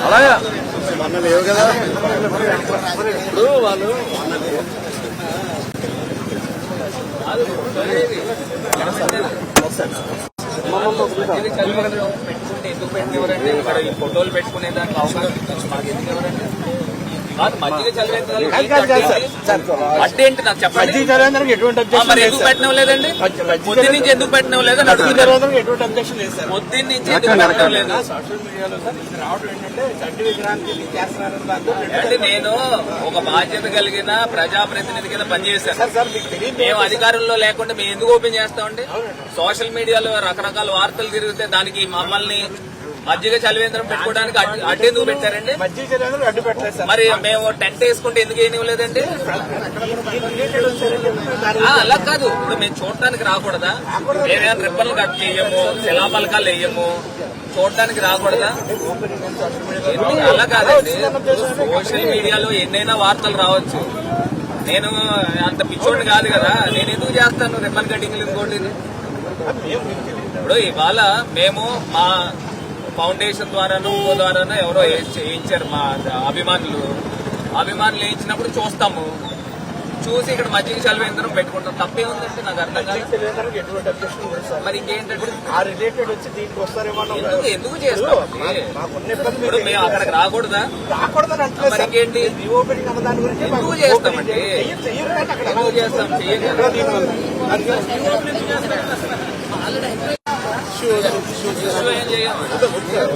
అలాగా మొన్న లేవు కదా ఇప్పుడు వాళ్ళు ఎందుకు పెట్టినవరండి ఇక్కడ ఈ ఫోటోలు పెట్టుకునే దానికి అవకాశం మాకు ఎందుకు ఎవరండి మజ్జిగ చదివేందుకు అడ్డు ఏంటి నాకు చెప్పండి. మరి ఎందుకు పెట్టడం లేదండి? పొద్దు నుంచి ఎందుకు పెట్టడం లేదని అడుగుతారు. పొద్దున్న నుంచి ఎందుకు పెట్టడం లేదు అంటే నేను ఒక బాధ్యత కలిగిన ప్రజాప్రతినిధి కింద పనిచేశాను. మేము అధికారంలో లేకుండా మేము ఎందుకు ఓపెన్ చేస్తామండి? సోషల్ మీడియాలో రకరకాల వార్తలు తిరిగితే దానికి మమ్మల్ని మజ్జిగ చలివేంద్రం పెట్టుకోవడానికి అడ్డు ఎందుకు పెట్టారండి? మరి మేము టెంట్ వేసుకుంటే ఎందుకు ఏనివ్వలేదండి? అలా కాదు, ఇప్పుడు మేము చూడటానికి రాకూడదా? మేమేమైనా రిబ్బన్లు కట్ చేయము, శిలాపలకాలు వేయము, చూడటానికి రాకూడదా? అలా కాదండి, సోషల్ మీడియాలో ఎన్నైనా వార్తలు రావచ్చు. నేను అంత పిచ్చోడిని కాదు కదా, నేను ఎందుకు చేస్తాను రిబ్బన్ కటింగ్లు ఇంకోటి? ఇప్పుడు ఇవాళ మేము మా ఫౌండేషన్ ద్వారానో ఇంకో ద్వారానో ఎవరో వేయించారు మా అభిమానులు వేయించినప్పుడు చూస్తాము. చూసి ఇక్కడ మజ్జిగ చలివేంద్రం పెట్టుకుంటాం. తప్పేముందంటే నాకు అర్థం కాదు. మరి ఇంకేంటంటే ఎందుకు చేస్తాం? ఇప్పుడు మేము అక్కడికి రాకూడదా? మరి ఇంకేంటి ఎందుకు చేస్తామండి? ఎందుకు చేస్తాం? చెయ్యండి. ఏం చేయాలి?